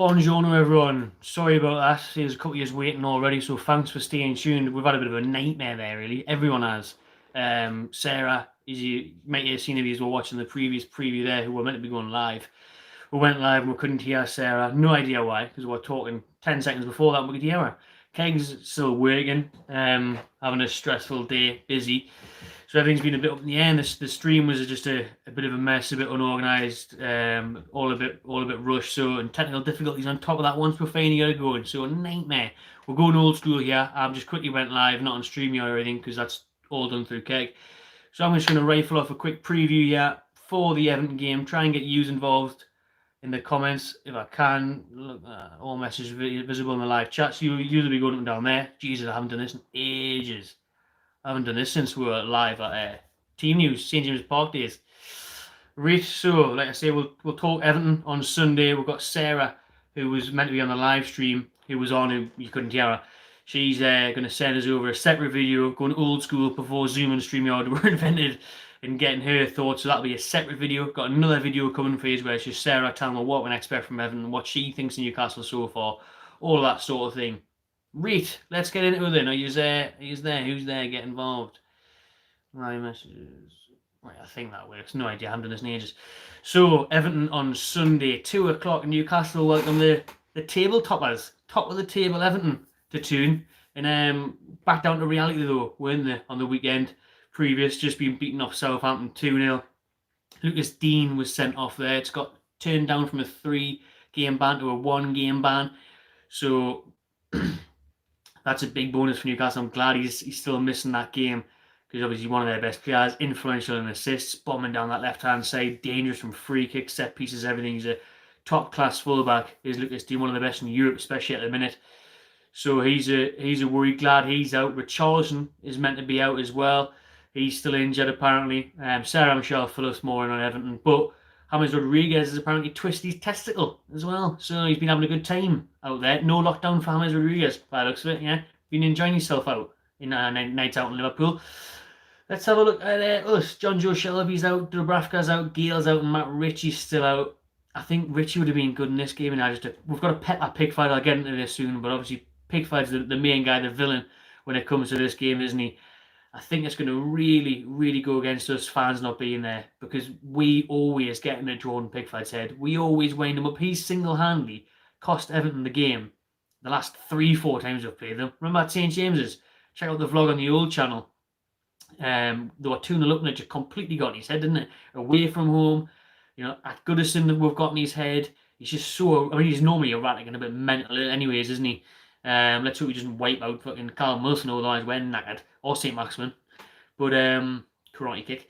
Buongiorno everyone, sorry about that, there's a couple of years waiting already, so thanks for staying tuned. We've had a bit of a nightmare there really, everyone has. Sarah, as you might have seen if you were watching the previous preview there, who were meant to be going live. We went live and we couldn't hear Sarah, no idea why, because we were talking 10 seconds before that and we could hear her. Keg's still working, having a stressful day, busy. So everything's been a bit up in the air. And the stream was just a bit of a mess, a bit unorganised, all a bit rushed. So and technical difficulties on top of that. Once we're finally got it going, so a nightmare. We're going old school here. I just quickly went live, not on StreamYard or anything, because that's all done through Keg. So I'm just going to rifle off a quick preview here for the Everton game. Try and get you involved in the comments if I can. Look, all messages visible in the live chat. So you'll be going up and down there. Jesus, I haven't done this in ages. I haven't done this since we were live at Team News, St James Park days. Right, so like I say, we'll talk Everton on Sunday. We've got Sarah, who was meant to be on the live stream, who was on, who you couldn't hear her. She's going to send us over a separate video, going old school before Zoom and StreamYard were invented, and getting her thoughts. So that'll be a separate video. Got another video coming for you where it's just Sarah telling me what we can expect from Everton, what she thinks of Newcastle so far, all that sort of thing. Right, let's get into it then. Are you there? Who's there? Get involved. My messages. Right, I think that works. No idea. I haven't done this in ages. So, Everton on Sunday, 2 o'clock in Newcastle. Welcome the table toppers. Top of the table, Everton to tune. And back down to reality though, weren't they, on the weekend previous, just being beaten off Southampton 2-0. Lucas Dean was sent off there. It's got turned down from a 3-game ban to a 1-game ban. So that's a big bonus for Newcastle. I'm glad he's still missing that game because obviously one of their best players, influential in assists, bombing down that left-hand side, dangerous from free kicks, set pieces, everything. He's a top-class fullback. Is Lucas Dean, one of the best in Europe, especially at the minute. So he's a worry. Glad he's out. Richarlison is meant to be out as well. He's still injured apparently. Sarah, I'm sure, will fill us more in on Everton, but James Rodriguez has apparently twisted his testicle as well. So he's been having a good time out there. No lockdown for James Rodriguez, by the looks of it, yeah. Been enjoying himself out in nights out in Liverpool. Let's have a look at us. John Joe Shelby's out, Dubravka's out, Gale's out, and Matt Ritchie's still out. I think Ritchie would have been good in this game. And we've got to pet that Pickford. I'll get into this soon, but obviously Pickford's the main guy, the villain when it comes to this game, isn't he? I think it's going to really, really go against us fans not being there because we always get in a draw in Pickford's head. We always wind him up. He's single-handedly cost Everton the game the last 3-4 times we've played them. Remember at St James's? Check out the vlog on the old channel. They were 2-0 up and it just completely got in his head, didn't it? Away from home, you know, at Goodison we've got in his head. He's just so, I mean, he's normally erratic and a bit mental anyways, isn't he? Let's hope we just wipe out fucking Callum Wilson, otherwise we're knackered. Or St. Maximin. But, karate kick.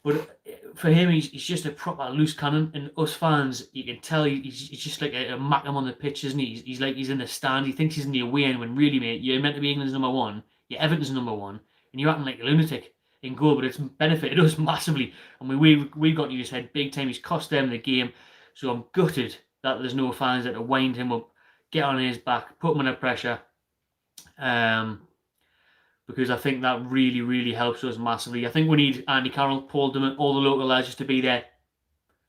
But for him, he's just a proper loose cannon. And us fans, you can tell he's just like a Mackham on the pitch, isn't he? He's like he's in the stand. He thinks he's in the away end when really, mate, you're meant to be England's number one. You're Everton's number one. And you're acting like a lunatic in goal. But it's benefited us massively. And we've got to his head big time. He's cost them the game. So I'm gutted that there's no fans there to wind him up, get on his back, put him under pressure. Because I think that really, really helps us massively. I think we need Andy Carroll, Paul Dummett, all the local lads just to be there,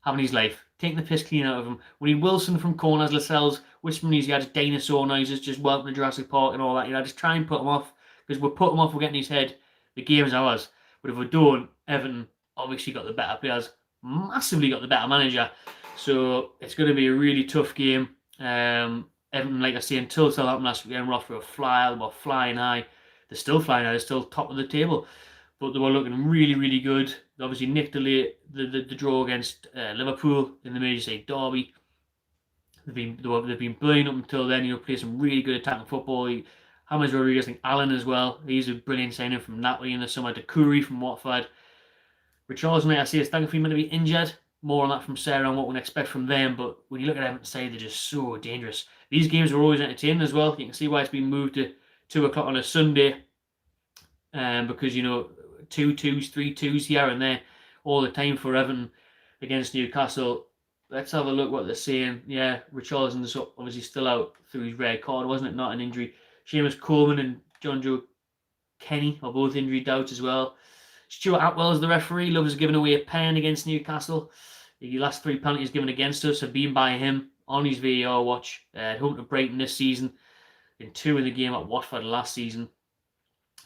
having his life, taking the piss clean out of him. We need Wilson from corners, Lascelles, whispering these guys, dinosaur noises, just welcome to Jurassic Park and all that. You know, just try and put him off, because we'll put him off, we're getting his head. The game's ours. But if we don't, Everton obviously got the better players, massively got the better manager. So it's going to be a really tough game. Everton, like I say, until Southampton last weekend, Roth were flying high. They're still flying high, they're still top of the table. But they were looking really, really good. They obviously nicked the draw against Liverpool in the Merseyside derby. They've been brilliant up until then. You know, play some really good attacking football. James Rodriguez, I think Allen as well. He's a brilliant signing from Napoli in the summer. Doucouré from Watford. Richarlison, like I say, is thankfully meant to be injured. More on that from Sarah and what we can expect from them. But when you look at Everton's side, they're just so dangerous. These games are always entertaining as well. You can see why it's been moved to 2 o'clock on a Sunday, because, you know, 2-2s, 3-2s here and there all the time for Everton against Newcastle. Let's have a look what they're saying. Yeah, Richarlison's obviously still out through his red card, wasn't it? Not an injury. Seamus Coleman and John Joe Kenny are both injury doubts as well. Stuart Atwell is the referee. Loves giving away a pen against Newcastle. The last 3 penalties given against us have been by him. on his VAR watch. Home to Brighton this season, in 2 in the game at Watford last season.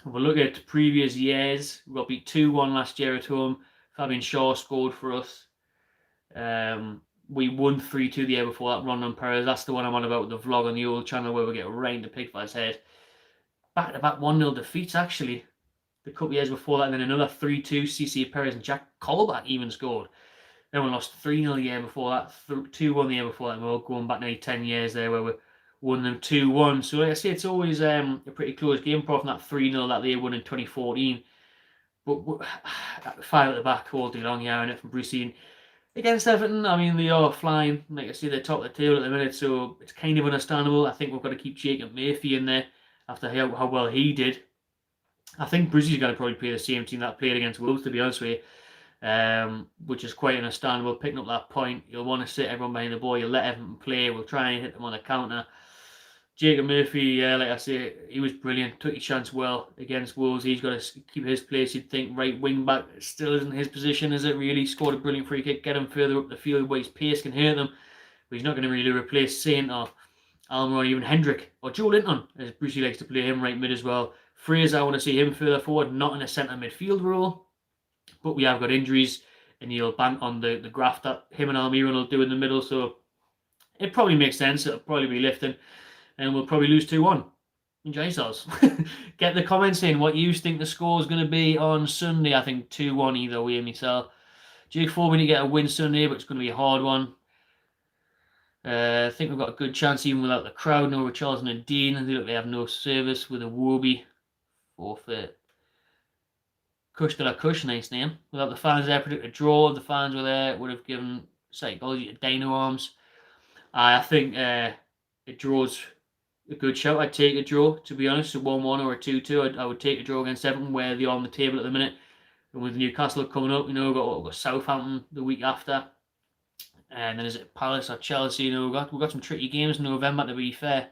If we look at previous years, we got beat 2-1 last year at home. Fabian Shaw scored for us. We won 3-2 the year before that, Rondon Perez. That's the one I'm on about with the vlog on the old channel where we get right into Pickford's head. Back-to-back 1-0 defeats, actually. The couple of years before that, and then another 3-2. CC Perez and Jack Colback even scored. Then we lost 3-0 the year before that, 2-1 the year before that. We're going back nearly 10 years there where we won them 2-1. So like I say, it's always a pretty close game, apart from that 3-0 that they won in 2014. But 5 at the back all day long, yeah, and it from Brucey. Against Everton, I mean, they are flying. Like I say, they're top of the table at the minute, so it's kind of understandable. I think we've got to keep Jacob Murphy in there after how well he did. I think Brucey's going to probably play the same team that played against Wolves, to be honest with you, which is quite understandable. Picking up that point, you'll want to sit everyone behind the ball. You'll let Everton play. We'll try and hit them on the counter. Jacob Murphy, like I say, he was brilliant. Took his chance well against Wolves. He's got to keep his place. You'd think right wing back still isn't his position, is it? Really scored a brilliant free kick, get him further up the field where his pace can hurt them. But he's not going to really replace Saint or Almiron or even Hendrick or Joe Linton, as Brucey likes to play him right mid as well. Fraser, I want to see him further forward, not in a centre midfield role. But we have got injuries, and he'll bank on the graft that him and Almiron will do in the middle. So it probably makes sense. It'll probably be lifting. And we'll probably lose 2-1. Enjoy yourselves. Get the comments in what you think the score is going to be on Sunday. I think 2-1 either way myself. Jake Ford, we need to get a win Sunday, but it's going to be a hard one. I think we've got a good chance even without the crowd. No Richarlison and Dean. They look like they have no service with a Wobie. Forfeit. Kush de la Kush, nice name. Without the fans there, predict a draw. If the fans were there, would have given psychology to Dino Arms. I think a draw's a good shout. I'd take a draw, to be honest. A 1-1 or a 2-2. I would take a draw against Everton, where they're on the table at the minute. And with Newcastle coming up, we've got Southampton the week after. And then is it Palace or Chelsea? We've got some tricky games in November, to be fair.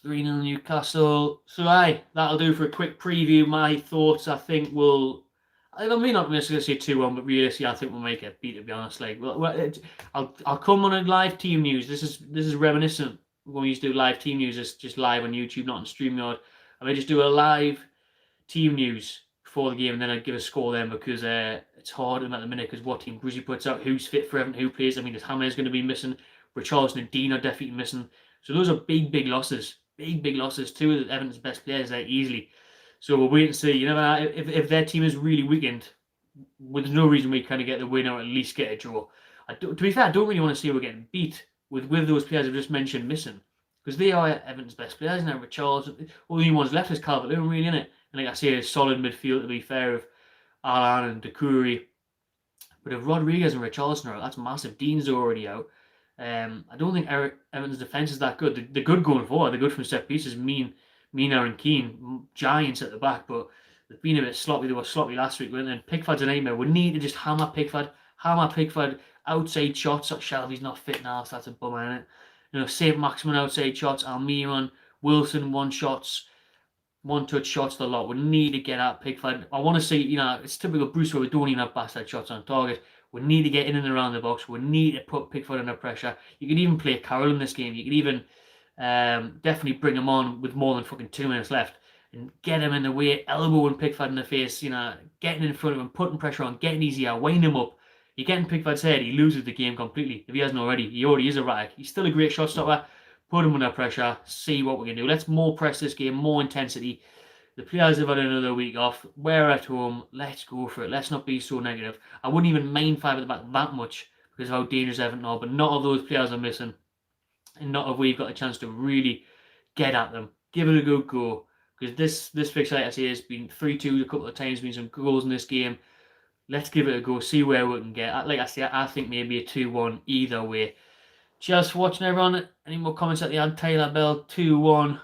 3-0 Newcastle. So that'll do for a quick preview. My thoughts, I think I may not necessarily say 2-1, but realistically, I think we'll make it beat, to be honest. I'll come on a live team news. This is reminiscent when we used to do live team news. It's just live on YouTube, not on StreamYard. I may just do a live team news before the game, and then I'd give a score then, because it's hard at the minute, because what team Brucey puts out, who's fit for Everton, who plays. I mean, there's Hammers going to be missing. Richarlison and Dean are definitely missing. So those are big losses. Big losses. 2 of Everton's best players there easily. So we'll wait and see. You never know, if their team is really weakened, there's no reason we kind of get the win or at least get a draw. To be fair, I don't really want to see we're getting beat with those players I've just mentioned missing, because they are Everton's best players now. Richarlison, all the only ones left is Calvert-Lewin, really, innit? And like I say, a solid midfield, to be fair, of Alan and Doucouré. But if Rodriguez and Richarlison are out, that's massive. Dean's already out. I don't think Everton's defence is that good. They're good going forward. They're good from set pieces. Mina and Keane, giants at the back, but they've been a bit sloppy. They were sloppy last week, weren't they? And Pickford's a nightmare. We need to just hammer Pickford outside shots. Shelby's not fit now, so that's a bummer, innit? Save Maximin outside shots. Almiron, Wilson, one-touch shots the lot. We need to get at Pickford. I want to see, it's typical Bruce where we don't even have bastard shots on target. We need to get in and around the box. We need to put Pickford under pressure. You could even play Carroll in this game. You could even definitely bring him on with more than fucking 2 minutes left and get him in the way, elbowing Pickford in the face, getting in front of him, putting pressure on, getting easier, wind him up. You get in Pickford's head, he loses the game completely. If he hasn't already, he already is erratic. He's still a great shot stopper. Put him under pressure, see what we can do. Let's more press this game, more intensity. The players have had another week off. We're at home. Let's go for it. Let's not be so negative. I wouldn't even mind 5 at the back that much because of how dangerous Everton are, but not all those players are missing. And not if we've got a chance to really get at them. Give it a good go. Because this fixture, like I say, has been 3-2 a couple of times, been some goals in this game. Let's give it a go, see where we can get. Like I say, I think maybe a 2-1 either way. Cheers for watching, everyone. Any more comments at the end? Taylor Bell, 2-1.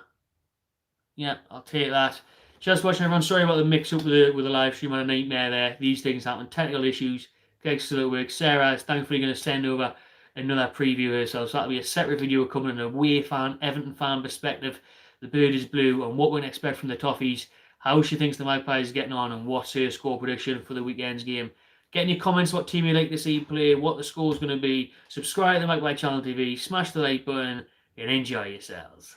Yeah, I'll take that. Cheers for watching, everyone. Sorry about the mix-up with the live stream. On a nightmare there. These things happen. Technical issues. Greg's still at work. Sarah is thankfully going to send over another preview herself. So that'll be a separate video coming in a away fan, Everton fan perspective. The bird is blue and what we can expect from the Toffees. How she thinks the Magpies is getting on and what's her score prediction for the weekend's game. Get in your comments what team you'd like to see play, what the score's going to be. Subscribe to the Mike White Channel TV, smash the like button, and enjoy yourselves.